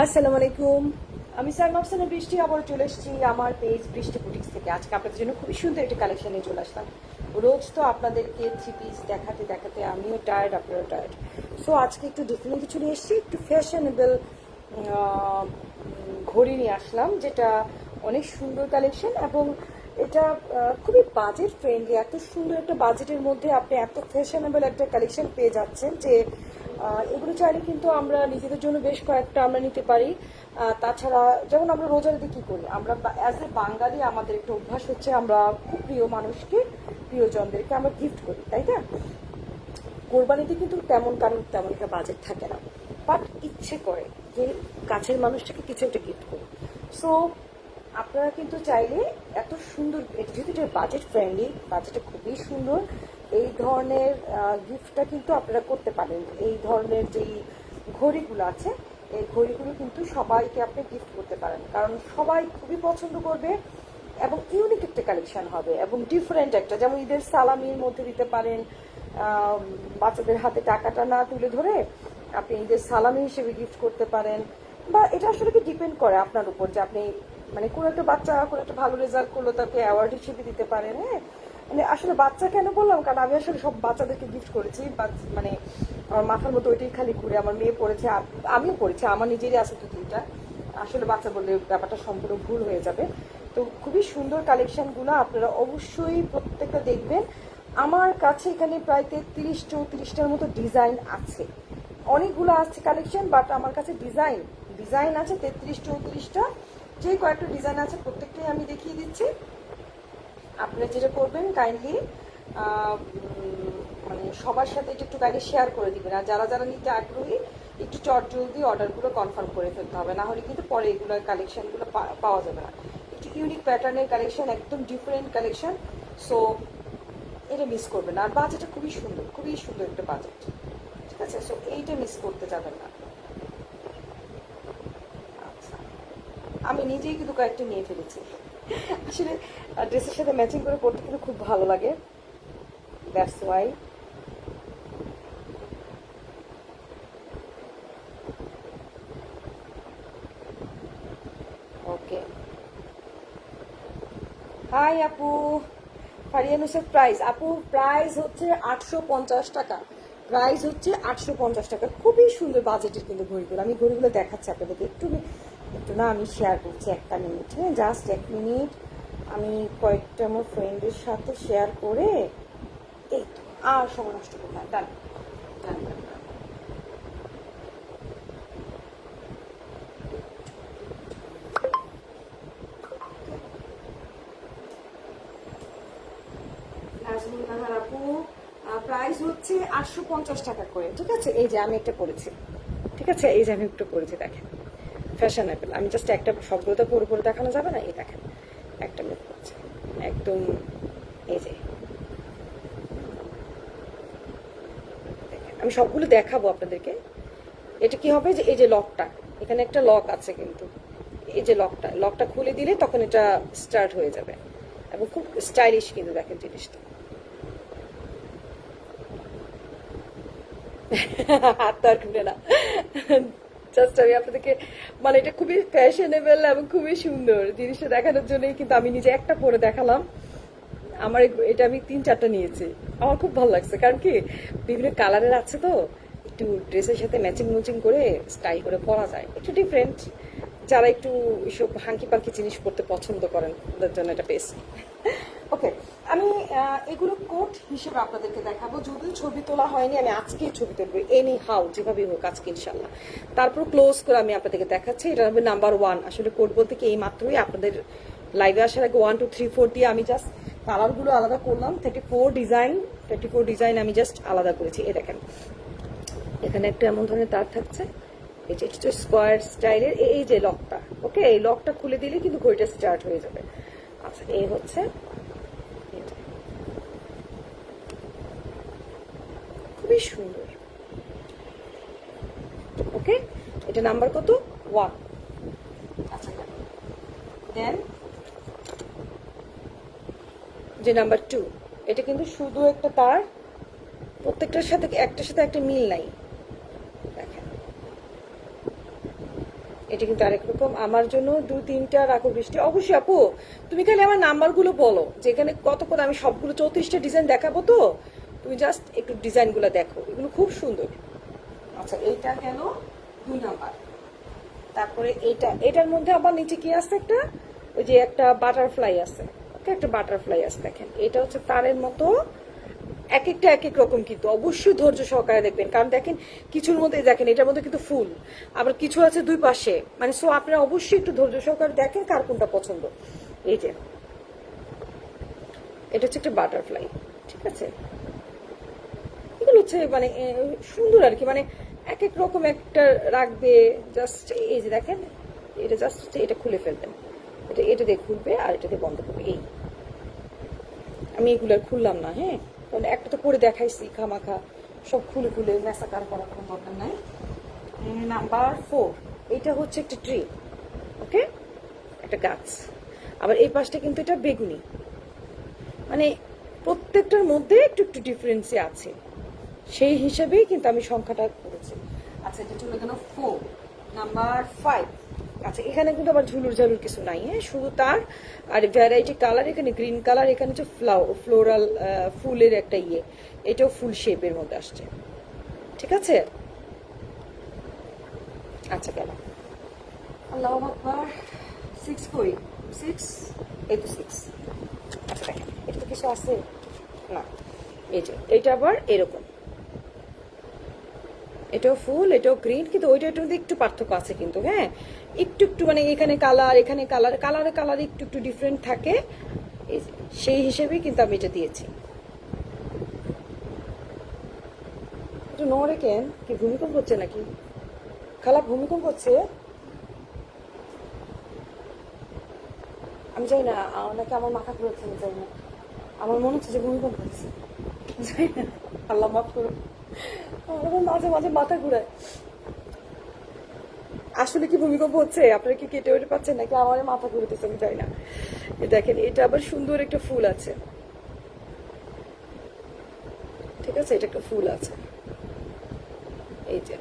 আসসালামু আলাইকুম। আমি সালমা আফসানা বৃষ্টি আবার চলে এসেছি আমার পেজ বৃষ্টি বুটিক্স থেকে। আজকে আপনাদের জন্য খুবই সুন্দর একটা কালেকশন নিয়ে চলে আসলাম। রোজ তো আপনাদেরকে থ্রি পিস দেখাতে দেখাতে আমিও টায়ার্ড, আপনারা টায়ার্ড। সো আজকে একটু ডিফারেন্ট কিছু নিয়ে এসেছি, একটু ফ্যাশনেবল ঘড়ি নিয়ে আসলাম, যেটা অনেক সুন্দর কালেকশন এবং এটা খুবই বাজেট ফ্রেন্ডলি। এত সুন্দর একটা বাজেটের মধ্যে আপনি এত ফ্যাশনেবল একটা কালেকশন পেয়ে যাচ্ছেন যে এগুলো চাইলে কিন্তু আমরা নিজেদের জন্য বেশ কয়েকটা আমরা নিতে পারি। তাছাড়া যেমন আমরা রোজারিতে কি করি, আমরা অ্যাজ এ বাঙালি আমাদের একটা অভ্যাস হচ্ছে আমরা খুব প্রিয় মানুষকে, প্রিয়জনদেরকে আমরা গিফট করি, তাই না? কোরবানিতে কিন্তু তেমন একটা বাজেট থাকে না, বাট ইচ্ছে করে যে কাছের মানুষটাকে কিছু একটা গিফট করি। সো আপনারা কিন্তু চাইলে এত সুন্দর, যেহেতু এটা বাজেট ফ্রেন্ডলি, বাজেটটা খুবই সুন্দর, এই ধরনের গিফটটা কিন্তু আপনারা করতে পারেন। এই ধরনের যেই ঘড়িগুলো আছে, এই ঘড়িগুলো কিন্তু সবাইকে আপনি গিফট করতে পারেন, কারণ সবাই খুবই পছন্দ করবে এবং ইউনিক একটা কালেকশন হবে এবং ডিফারেন্ট একটা, যেমন ঈদের সালামির মধ্যে দিতে পারেন। বাচ্চাদের হাতে টাকাটা না তুলে ধরে আপনি ঈদের সালামি হিসেবে গিফট করতে পারেন, বা এটা আসলে কি ডিপেন্ড করে আপনার উপর যে আপনি মানে কোনো একটা বাচ্চা কোনো একটা ভালো রেজাল্ট করলো তাকে অ্যাওয়ার্ড হিসেবে দিতে পারেন। হ্যাঁ, মানে আসলে বাচ্চা কেন বললাম, কারণ আমি আসলে সব বাচ্চাদেরকে গিফট করেছি, মানে আমার মাথার মতো ওইটাই খালি ঘুরে। আমার মেয়ে পড়েছে, আমিও পড়েছি, আমার নিজেরই আছে দু তিনটা। আসলে বাচ্চা বললে ব্যাপারটা সম্পূর্ণ ভুল হয়ে যাবে। তো খুবই সুন্দর কালেকশনগুলো আপনারা অবশ্যই প্রত্যেকটা দেখবেন। আমার কাছে এখানে প্রায় 33-34টার মতো ডিজাইন আছে, অনেকগুলো আছে কালেকশন, বাট আমার কাছে ডিজাইন আছে 33-34টা। যে কয়েকটা ডিজাইন আছে প্রত্যেকটাই আমি দেখিয়ে দিচ্ছি। আপনারা যেটা করবেন কাইন্ডলি মানে সবার সাথে এটা একটু কাইন্ডলি শেয়ার করে দিবেন, আর যারা যারা নিতে আগ্রহী একটু চটজলদি অর্ডারগুলো কনফার্ম করে ফেলতে হবে, না হলে কিন্তু পরে এগুলো কালেকশনগুলো পাওয়া যাবে না। একটু ইউনিক প্যাটার্নের কালেকশন, একদম ডিফারেন্ট কালেকশন। সো এটা মিস করবেন না। আর বাজেটটা খুবই সুন্দর একটা বাজেট, ঠিক আছে? সো এইটা মিস করতে যাবেন না। আচ্ছা, আমি নিজেই কিন্তু কয়েকটা নিয়ে ফেলেছি। আসলে ড্রেসের সাথে ম্যাচিং করে পড়তে কিন্তু খুব ভালো লাগে, দ্যাটস ওয়াই। ওকে, হাই আপু। ফারিয়া নুসের প্রাইস, আপু প্রাইস হচ্ছে 850 টাকা। প্রাইস হচ্ছে 850 টাকা। খুবই সুন্দর বাজেটের কিন্তু ঘড়িগুলো। আমি ঘড়িগুলো দেখাচ্ছি আপনাদেরকে, একটু একটু না আমি শেয়ার করছি, একটা মিনিট, হ্যাঁ জাস্ট এক মিনিট। আমি কয়েকটা আমার ফ্রেন্ডের সাথে শেয়ার করে, এই তো আর সময় নষ্ট করবো না, ডান ডান ডান। নাজমুল নাহার আপু, প্রাইস হচ্ছে 850 টাকা করে, ঠিক আছে? এই যে আমি একটা পরেছি, ঠিক আছে? এই যে আমি একটু পরেছি, দেখেন ফ্যাশনেবল। আমি জাস্ট একটা, সবগুলো তো পুরোপুরি দেখানো যাবে না, এই দেখেন একটা আমি পরেছি একদম। এই যে আমি সবগুলো দেখাবো আপনাদেরকে। এটা কি হবে যে এই যে লকটা, এখানে একটা লক আছে কিন্তু, এই যে লকটা খুলে দিলে তখন এটা স্টার্ট হয়ে যাবে এবং খুব স্টাইলিশ কিন্তু, দেখেন জিনিসটা। হাত তো আর খুলে না, জাস্ট আমি আপনাদেরকে, মানে এটা খুবই ফ্যাশনেবল এবং খুবই সুন্দর জিনিসটা দেখানোর জন্যই কিন্তু আমি নিজে একটা পরে দেখালাম। আমার এটা আমি 3-4টা নিয়েছি, আমার খুব ভালো লাগছে, কারণ কি বিভিন্ন কালারের আছে তো, একটু ড্রেসের সাথে ম্যাচিং করে স্টাইল করে পরা যায়, একটু ডিফারেন্ট। যারা একটু এসব হাঙ্কি পাঙ্কি জিনিস পরতে পছন্দ করেন ওদের জন্য এটা বেস্ট। ওকে, আমি এগুলো কোট হিসেবে আপনাদেরকে দেখাবো, যদিও ছবি তোলা হয়নি, আমি আজকেই ছবি তুলবো এনি হাউ, যেভাবেই হোক আজকে ইনশাল্লাহ। তারপর ক্লোজ করে আমি আপনাদেরকে দেখাচ্ছি। এটা হবে নাম্বার 1। আসলে কোট বলতে কি এই মাত্রই আপনাদের লাইভে আসার আগে 1 2 3 4 দিয়ে আমি জাস্ট কালারগুলো আলাদা করলাম। 34 ডিজাইন আমি জাস্ট আলাদা করেছি। এই দেখেন এখানে একটা এমন ধরনের তার থাকছে, এই যে একটু স্কোয়ার স্টাইলের, এই যে লকটা, ওকে, এই লকটা খুলে দিলে কিন্তু ঘড়িটা স্টার্ট হয়ে যাবে। আচ্ছা, এই হচ্ছে খুবই সুন্দর। ওকে, এটা নাম্বার কত? 1। আচ্ছা, দেন যে নাম্বার 2, এটা কিন্তু শুধু একটা তার, প্রত্যেকটার সাথে একটার সাথে একটা মিল নাই, দেখেন এটা কিন্তু আরেক রকম। আমার জন্য 2-3টা রাখো বৃষ্টি। অবশ্যই আপু, তুমি খালি আমার নাম্বারগুলো বলো, যেখানে কত করে আমি সবগুলো 34টা ডিজাইন দেখাবো, তো তুমি জাস্ট একটু ডিজাইনগুলো দেখো, এগুলো খুব সুন্দর। আচ্ছা, এইটা গেল 2 নাম্বার। তারপরে এটার মধ্যে আবার নিচে কি আছে, একটা ওই যে একটা বাটারফ্লাই আছে, ওকে, একটা বাটারফ্লাই আছে। দেখেন এটা হচ্ছে তারের মতো, এক একটা এক এক রকম, কিন্তু অবশ্যই ধৈর্য সহকারে দেখবেন, কারণ দেখেন কিছুর মধ্যে, দেখেন এটার মধ্যে কিন্তু ফুল, আবার কিছু আছে দুই পাশে, মানে সো আপনারা অবশ্যই একটু ধৈর্য সহকারে দেখেন কার কোনটা পছন্দ। এই যে এটা হচ্ছে একটা বাটারফ্লাই, ঠিক আছে, এগুলো হচ্ছে মানে সুন্দর আর কি, মানে এক এক রকম একটা রাখবে। জাস্ট এই যে দেখেন, এটা জাস্ট হচ্ছে এটা খুলে ফেলবেন, এটা দিয়ে খুলবে আর এটা দিয়ে বন্ধ করবে। এই আমি এগুলো আর খুললাম না, হ্যাঁ, কারণ একটা তো পরে দেখাইছি, খামাখা সব খুলে খুলে ম্যাসাকার করার কোনো দরকার নাই। নাম্বার 4, এটা হচ্ছে একটা ট্রি, ওকে, একটা গাছ। আবার এই পাশটা কিন্তু এটা বেগুনি, মানে প্রত্যেকটার মধ্যে একটু একটু ডিফারেন্সই আছে, সেই হিসেবেই কিন্তু আমি সংখ্যাটা করেছি। আচ্ছা, এটা চলে গেল 4। নাম্বার 5, আচ্ছা এখানে কিন্তু আবার ঝুলুর ঝালুর কিছু নাই, হ্যাঁ, শুধু তার আর ভ্যারাইটি কালার। এখানে গ্রিন কালার, এখানে হচ্ছে ফ্লোরাল ফুলের একটা ইয়ে, এটাও ফুল শেপের মধ্যে আসছে, ঠিক আছে। আচ্ছা গেল, আল্লাহু আকবার। 6 কই, 6, এই তো 6। আচ্ছা দেখেন এটা তো কিছু আছে না, এই যে এইটা আবার এরকম, এটাও ফুল, এটাও গ্রিন, কিন্তু ওইটার মধ্যে একটু পার্থক্য আছে কিন্তু, হ্যাঁ, একটু একটু, মানে এখানে কালার, এখানে কালার, কালারে কালারে একটু একটু ডিফারেন্ট থাকে, সেই হিসেবেই কিন্তু আমি এটা দিয়েছি। একটু নড়ে কেন, কি ভূমিকম্প হচ্ছে নাকি? খালা ভূমিকম্প হচ্ছে? আমি জানি না, নাকি আমার মাথা ঘুরেছে, আমি জানি না, আমার মনে হচ্ছে যে ভূমিকম্প হচ্ছে, জানি না, আল্লাহ মাফ করো, আমার মাঝে মাঝে মাথা ঘুরায়। আসলে কি ভূমিকম্প হচ্ছে? আপনারা কি কেটে উঠে পাচ্ছেন নাকি আমার মাথা ঘুরতেছে, আমি জানি না। দেখেন এটা আবার সুন্দর একটা ফুল আছে, ঠিক আছে, এটা একটা ফুল আছে, এই যে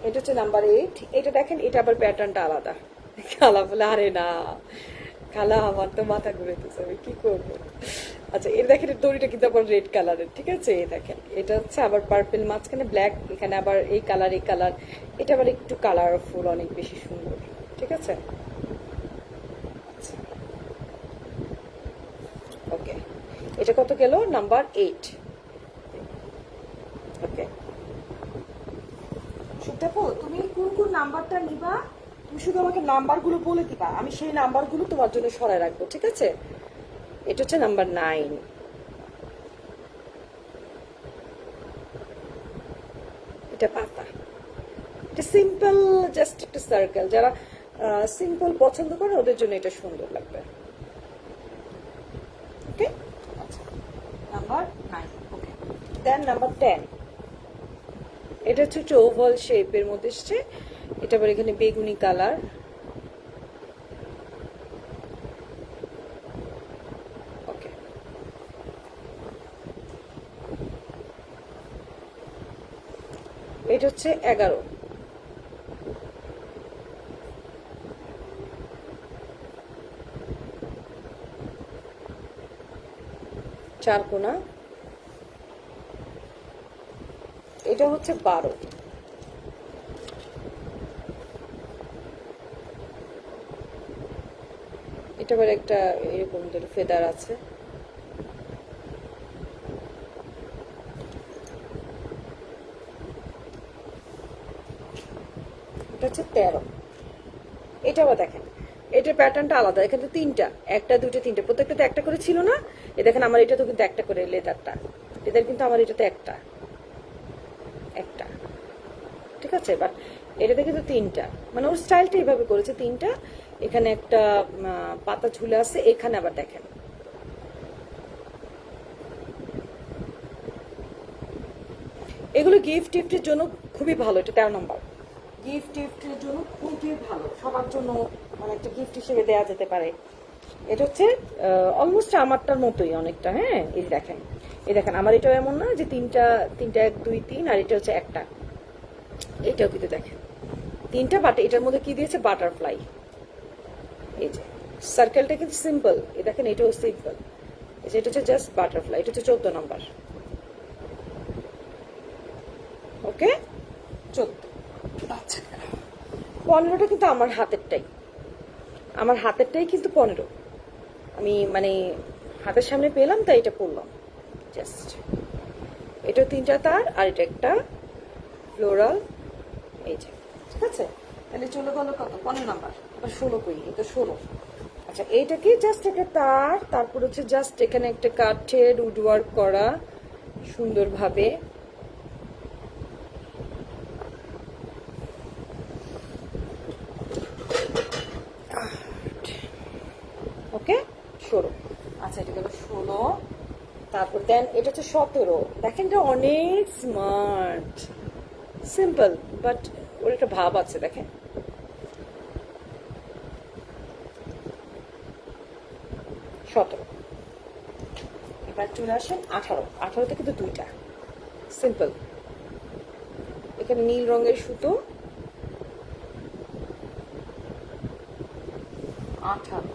এটা হচ্ছে নাম্বার 8। এটা দেখেন, এটা আবার প্যাটার্নটা আলাদা। খালা বলে আরে না খালা, আমার তো মাথা ঘুরেতেছে, আমি কি করবো। আচ্ছা এর দেখেন, দড়িটা কিন্তু আবার রেড কালারের, ঠিক আছে, এই দেখেন এটা হচ্ছে আবার পার্পেল, মাঝখানে ব্ল্যাক, এখানে আবার এই কালার, এই কালার, এটা আবার একটু কালারফুল, অনেক বেশি সুন্দর, ঠিক আছে। ওকে, এটা কত গেল? নাম্বার 8। ওকে, দেখো তুমি কোন কোন নাম্বারটা নিবা, তুমি শুধু আমাকে নাম্বারগুলো বলে দিবা, আমি সেই নাম্বারগুলো তোমার জন্য সরায় রাখবো, ঠিক আছে। এটা হচ্ছে নাম্বার 9, এটা পাতা, এটা সিম্পল, জাস্ট একটা সার্কেল, যারা সিম্পল পছন্দ করে ওদের জন্য এটা সুন্দর লাগবে, ওকে। আচ্ছা, নাম্বার 9, ওকে। দেন নাম্বার 10, এটা হচ্ছে একটা ওভাল শেপের মধ্যে এসছে, এটা আবার এখানে বেগুনি কালার, ওকে। এটা হচ্ছে 11, চারকোনা, এটা হচ্ছে 12, এটা আবার একটা এরকম ফেদার আছে, এটা হচ্ছে 13। এটা আবার দেখেন, এটার প্যাটার্নটা আলাদা, এখানে 3টা, 1টা 2টা 3টা, প্রত্যেকটাতে একটা করে ছিল না, এ দেখেন আমার এটা তো কিন্তু একটা করে, লেদারটা লেদার কিন্তু আমার এটাতে একটা একটা, ঠিক আছে, বাট এটাতে কিন্তু 3টা, মানে ওর স্টাইলটা এইভাবে করেছে, 3টা, এখানে একটা পাতা ঝুলে আছে, এখানে আবার দেখেন এগুলো গিফট টিফটের জন্য খুবই ভালো, এটা 13 নম্বর, গিফট টিফটের জন্য খুবই ভালো, সবার জন্য মানে একটা গিফট হিসেবে দেওয়া যেতে পারে, এটা হচ্ছে অলমোস্ট আমারটার মতোই অনেকটা। হ্যাঁ, এই দেখেন, এই দেখেন আমার এটাও এমন না যে তিনটা তিনটা 1 2 3, আর এটা হচ্ছে একটা। এটাও কিন্তু দেখেন তিনটা, বাট এটার মধ্যে কি দিয়েছে, বাটারফ্লাই। এই যে সার্কেলটা কিন্তু সিম্পল, এই দেখেন এটাও সিম্পল। এটা হচ্ছে জাস্ট বাটারফ্লাই, এটা হচ্ছে 14 নম্বর। ওকে, 14। আচ্ছা, 15টা কিন্তু আমার হাতেরটাই, আমার হাতেরটাই কিন্তু 15। আমি মানে হাতের সামনে পেলাম তাই এটা পড়লাম জাস্ট। এটা তিনটা তার, আর এটা একটা ফ্লোরাল। এই যে, ঠিক আছে, তাহলে চলে গেল কত, 15 নাম্বার। আবার 16 কই, এটা 16। আচ্ছা, এইটাকে জাস্ট একটা তার, তারপর হচ্ছে জাস্ট এখানে একটা কাঠের উডওয়ার্ক করা সুন্দরভাবে। ওকে, 16। আচ্ছা, এটা গেল 16। তারপর দেন এটা হচ্ছে 17। দেখেন এটা অনেক স্মার্ট, সিম্পল, বাট ওর একটা ভাব আছে। দেখেন 17। এবার চলে আসেন 18। 18তে কিন্তু দুইটা সিম্পল, এখানে নীল রঙের সুতো। 18।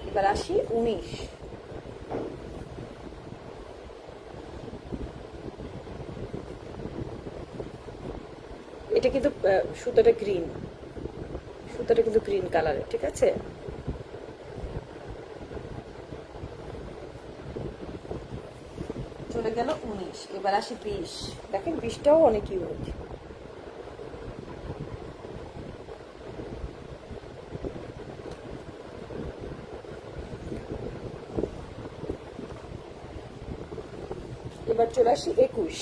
এবার আসি 19। এটা কিন্তু সুতোটা গ্রিন, সুতোটা কিন্তু গ্রিন কালারের, ঠিক আছে। চলে গেল 19। এবার আসি 20। দেখেন 20টাও অনেক ইউনিক। এবার চলে আসি 21।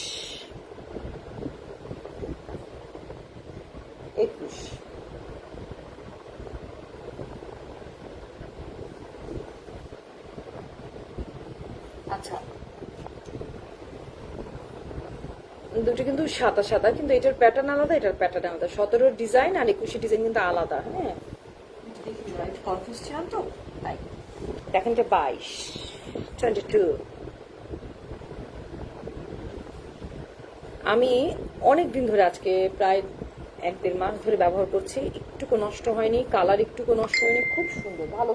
21। আচ্ছা, দুটো কিন্তু সাদা সাদা, কিন্তু এটার প্যাটার্ন আলাদা, এটার প্যাটার্ন আলাদা। 17 ডিজাইন আর 21 ডিজাইন কিন্তু আলাদা। হ্যাঁ, কনফিউজ ছিলাম তো তাই। দেখেন এটা 22, 22। আমি অনেক দিন ধরে, আজকে প্রায় 1-1.5 মাস ধরে ব্যবহার করছি, একটুকু নষ্ট হয়নি, কালার একটুকু নষ্ট হয়নি, খুব সুন্দর, ভালো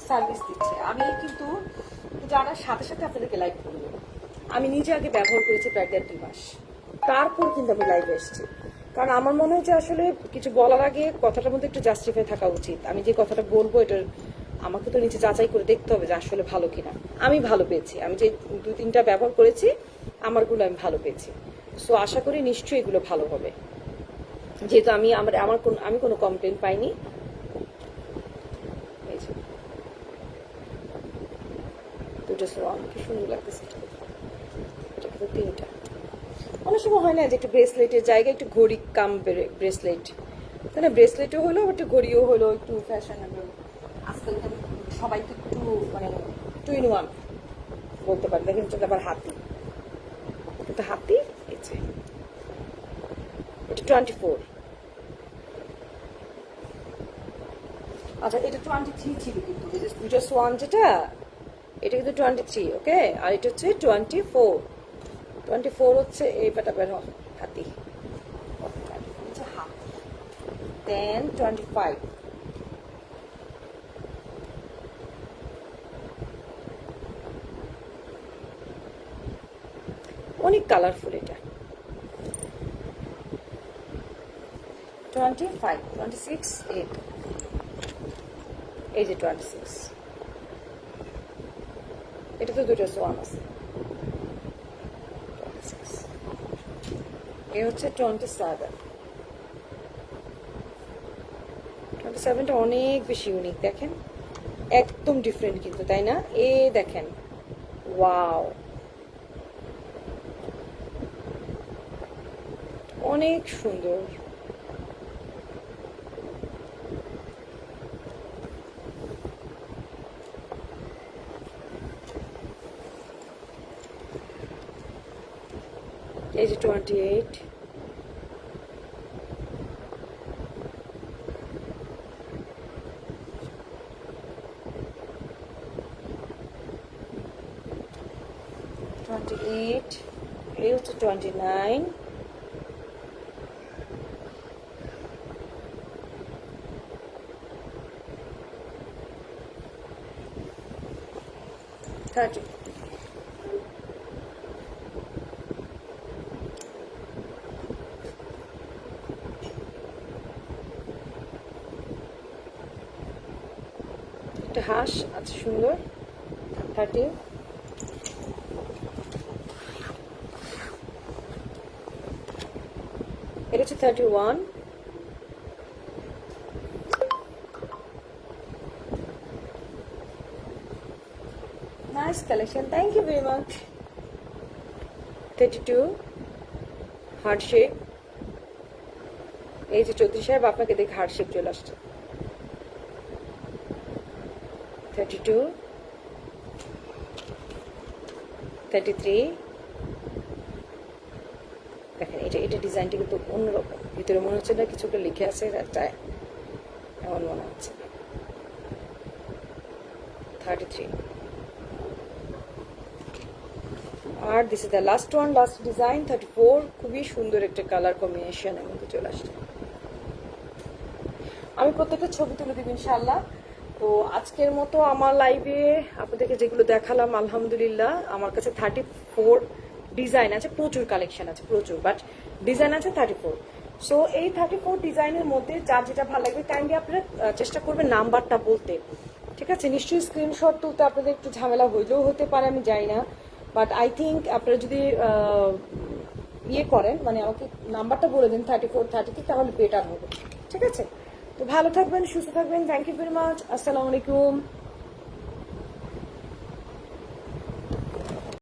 সার্ভিস দিচ্ছে। আমি কিন্তু জানার সাথে সাথে আপনাদেরকে লাইভ করবো। আমি নিজে আগে ব্যবহার করেছি প্রায় 1.5-2 মাস, তারপর কিন্তু আমি লাইভে এসেছি। কারণ আমার মনে হয় যে আসলে কিছু বলার আগে কথাটার মধ্যে একটু জাস্টিফাই থাকা উচিত। আমি যে কথাটা বলবো এটার আমাকে তো নিচে যাচাই করে দেখতে হবে যে আসলে ভালো কিনা। আমি ভালো পেয়েছি, আমি যে 2-3টা ব্যবহার করেছি আমারগুলো আমি ভালো পেয়েছি। সো আশা করি নিশ্চয়ই এগুলো ভালো হবে, যেহেতু আমি কোনো কমপ্লেন পাইনি। এই যে দুটো সোয়ান, কি সুন্দর লাগতেছে। এটা কিন্তু 3টা। অনেক সময় হয় না যে একটু ব্রেসলেটের জায়গায় একটু ঘড়ি কাম ব্রেসলেট, তাই না? ব্রেসলেটও হলো, একটু ঘড়িও হলো, একটু ফ্যাশনেবল। আজকাল সবাই তো একটু মানে 2 in 1 বলতে পারি। দেখেন এটা আবার হাতি, কিন্তু হাতি। এই যে এটা 24। আচ্ছা, এটা 23 ছিল কিন্তু, দুটো সোয়ান যেটা, এটা কিন্তু 23। ওকে, আর এটা হচ্ছে 24। 24 হচ্ছে এই পাটা বের হাতি, হচ্ছে হাতি। দেন 25। অনেক কালারফুল এটা। 25, 26, এই যে 26। এটা তো দুটো সোয়ান আছে। এ হচ্ছে 27। 27টা অনেক বেশি ইউনিক। দেখেন একদম ডিফারেন্ট কিন্তু, তাই না? এ দেখেন, ওয়াও, অনেক সুন্দর। এই যে 28। 28, এই হচ্ছে 29, থার্টি। একটা হাঁস আছে সুন্দর, 30, এটা হচ্ছে 31, nice collection, thank you very much. 32, heart shape, এই যে 34 সাহেব আপনাকে দেখে হার্ট শেপ চলে আসছে। 32, 33, দেখেন এটা ডিজাইনটা কিন্তু অন্যরকম, ভিতরে মনে হচ্ছে না কিছু একটা লিখে আছে, এমন মনে হচ্ছে। 33, আর this is the last one, last design 34, খুবই সুন্দর একটা কালার কম্বিনেশন এর মধ্যে চলে আসছে। আমি প্রত্যেকটা ছবি তুলে দেব ইনশাআল্লাহ। তো আজকের মতো আমার লাইভে আপনাদেরকে যেগুলো দেখালাম আলহামদুলিল্লাহ, আমার কাছে 34 ডিজাইন আছে, প্রচুর কালেকশন আছে প্রচুর, বাট ডিজাইন আছে 34। সো এই 34 ডিজাইনের মধ্যে যার যেটা ভালো লাগবে কাইন্ডলি আপনারা চেষ্টা করবেন নাম্বারটা বলতে, ঠিক আছে? নিশ্চয়ই স্ক্রিনশট তুলতে আপনাদের একটু ঝামেলা হইলেও হতে পারে, আমি জানি না, বাট আই থিঙ্ক আপনারা যদি ইয়ে করেন, মানে আমাকে নাম্বারটা বলে দিন 34, 33, তাহলে বেটার হবে, ঠিক আছে? তো ভালো থাকবেন, সুস্থ থাকবেন, থ্যাংক ইউ ভেরি মাচ, আসসালামু আলাইকুম।